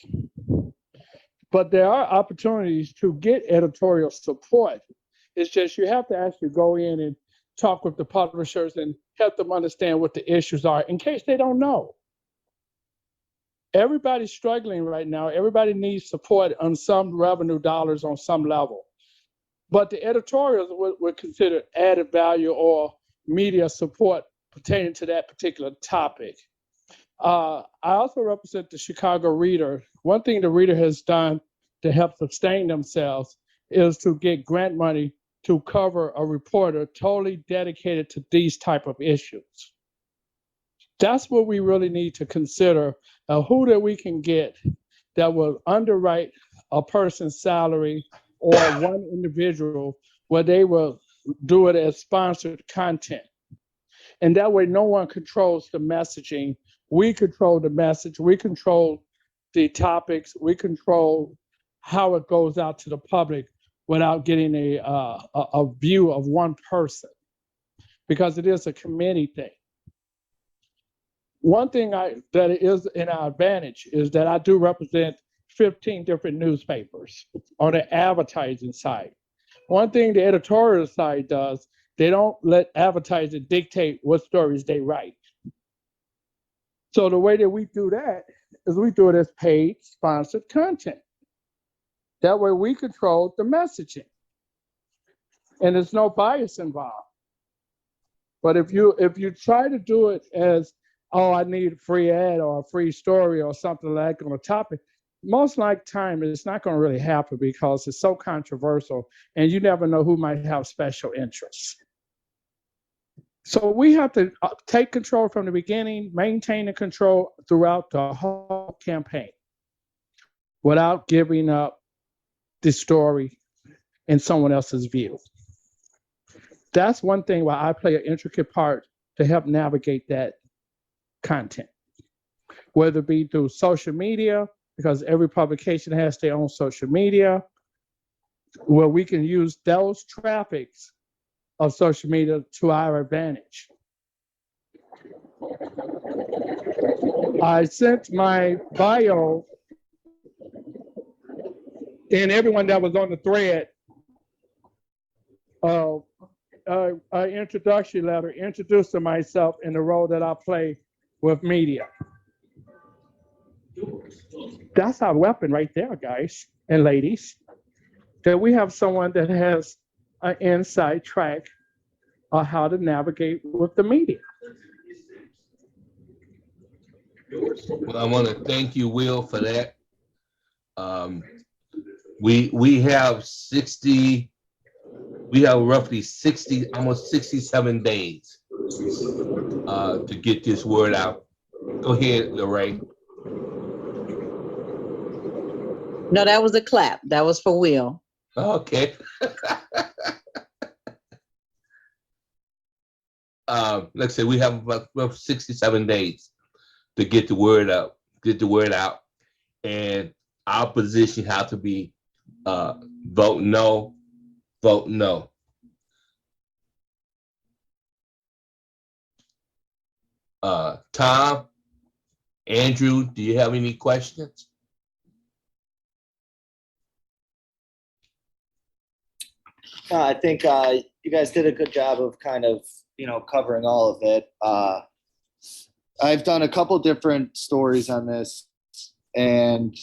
G: But there are opportunities to get editorial support. It's just you have to actually go in and talk with the publishers and help them understand what the issues are in case they don't know. Everybody's struggling right now. Everybody needs support on some revenue dollars on some level. But the editorials would consider added value or media support pertaining to that particular topic. I also represent the Chicago Reader. One thing the Reader has done to help sustain themselves is to get grant money to cover a reporter totally dedicated to these type of issues. That's what we really need to consider, who that we can get that will underwrite a person's salary or one individual where they will do it as sponsored content. And that way, no one controls the messaging. We control the message. We control the topics. We control how it goes out to the public without getting a view of one person, because it is a committee thing. One thing that is in our advantage is that I do represent 15 different newspapers on the advertising side. One thing the editorial side does, they don't let advertisers dictate what stories they write. So the way that we do that is we do it as paid sponsored content. That way we control the messaging and there's no bias involved. But if you try to do it as, oh, I need a free ad or a free story or something like on a topic, most like time it's not going to really happen because it's so controversial and you never know who might have special interests. So we have to take control from the beginning, maintain the control throughout the whole campaign without giving up the story in someone else's view. That's one thing where I play an intricate part to help navigate that content, whether it be through social media, because every publication has their own social media, where we can use those traffics of social media to our advantage. I sent my bio and everyone that was on the thread an introduction letter introducing myself and the role that I play with media. That's our weapon right there, guys and ladies, that we have someone that has an inside track on how to navigate with the media.
B: Well, I want to thank you, Will, for that. We have roughly 60, almost 67 days to get this word out. Go ahead, Lorraine.
K: No, that was a clap. That was for Will.
B: Okay. Like I said, we have about 67 days to get the word out. And our position has to be vote no, vote no. Tom, Andrew, do you have any questions?
E: I think you guys did a good job of kind of, covering all of it. I've done a couple different stories on this, and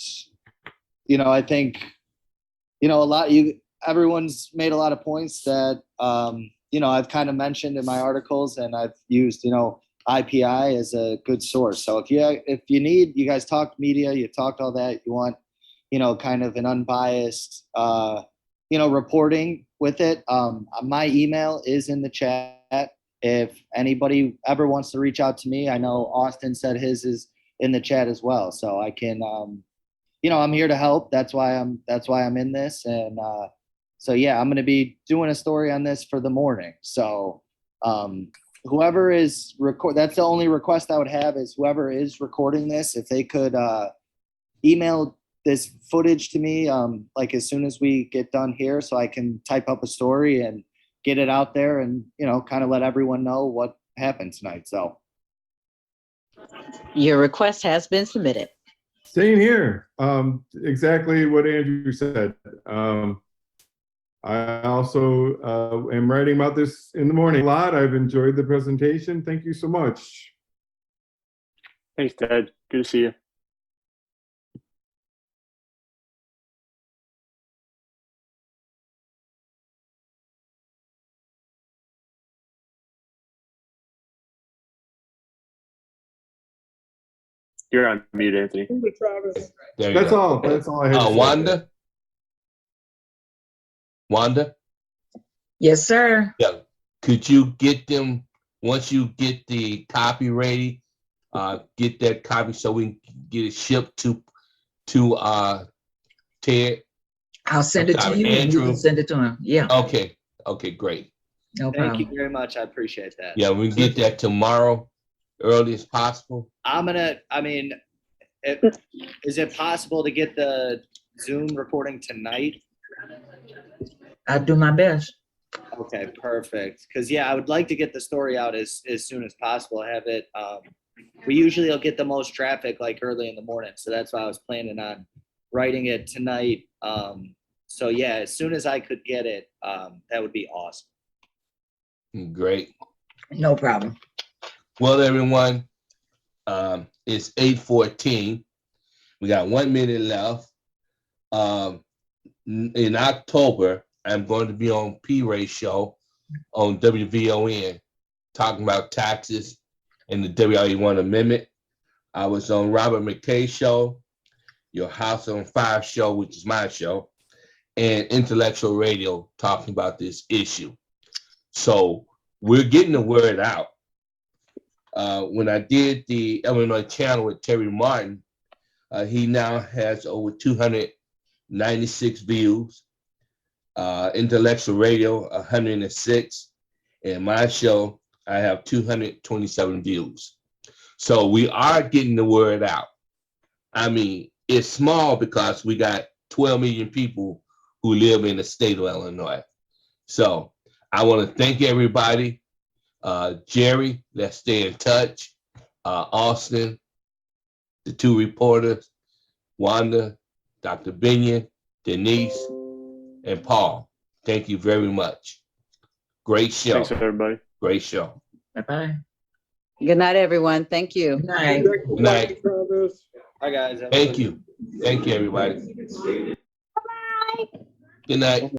E: I think everyone's made a lot of points that I've kind of mentioned in my articles, and I've used IPI as a good source. So if you need, you guys talked media, you talked all that, you want kind of an unbiased reporting with it. My email is in the chat. If anybody ever wants to reach out to me, I know Austin said his is in the chat as well. So I can, I'm here to help. That's why I'm in this. And so, yeah, I'm going to be doing a story on this for the morning. So whoever is that's the only request I would have is whoever is recording this, if they could email this footage to me like as soon as we get done here, so I can type up a story and get it out there and kind of let everyone know what happened tonight. So
K: Your request has been submitted.
D: Same here. Exactly what Andrew said. I also am writing about this in the morning a lot. I've enjoyed the presentation. Thank you so much.
C: Thanks, Ted. Good to see you. You're on mute, Anthony.
B: There you
D: That's
B: go.
D: all. That's all I had to say.
B: Wanda? Wanda?
A: Yes, sir.
B: Yeah. Could you get them, once you get the copy ready, get that copy so we can get it shipped to to Ted?
A: I'll send it to
B: Sorry,
A: you and you
B: Andrew.
A: can send it to him. Yeah,
B: Okay, okay, great.
A: no
E: Thank you
A: problem.
E: very much. I appreciate that.
B: Yeah, we can get that tomorrow, early as possible.
E: Is it possible to get the Zoom recording tonight?
A: I'll do my best.
E: Okay, perfect. Because yeah, I would like to get the story out as soon as possible. Have it. We usually will get the most traffic like early in the morning, so that's why I was planning on writing it tonight. So yeah, as soon as I could get it, that would be awesome.
B: Great.
A: No problem.
B: Well, everyone, it's 8:14. We got 1 minute left. In October, I'm going to be on P-Ray show on WVON talking about taxes and the WRA1 amendment. I was on Robert McKay show, Your House on Fire show, which is my show, and Intellectual Radio talking about this issue. So we're getting the word out. When I did the Illinois channel with Terry Martin, he now has over 296 views. Intellectual Radio, 106. And my show, I have 227 views. So we are getting the word out. I mean, it's small because we got 12 million people who live in the state of Illinois. So I want to thank everybody. Jerry, let's stay in touch. Austin, the two reporters, Wanda, Dr. Binion, Denise, and Paul. Thank you very much. Great show.
C: Thanks, everybody.
B: Great show.
A: Bye-bye.
K: Good night, everyone. Thank you.
A: Good night.
B: Good night.
E: Hi guys.
B: Thank you. Thank you, everybody. Good night.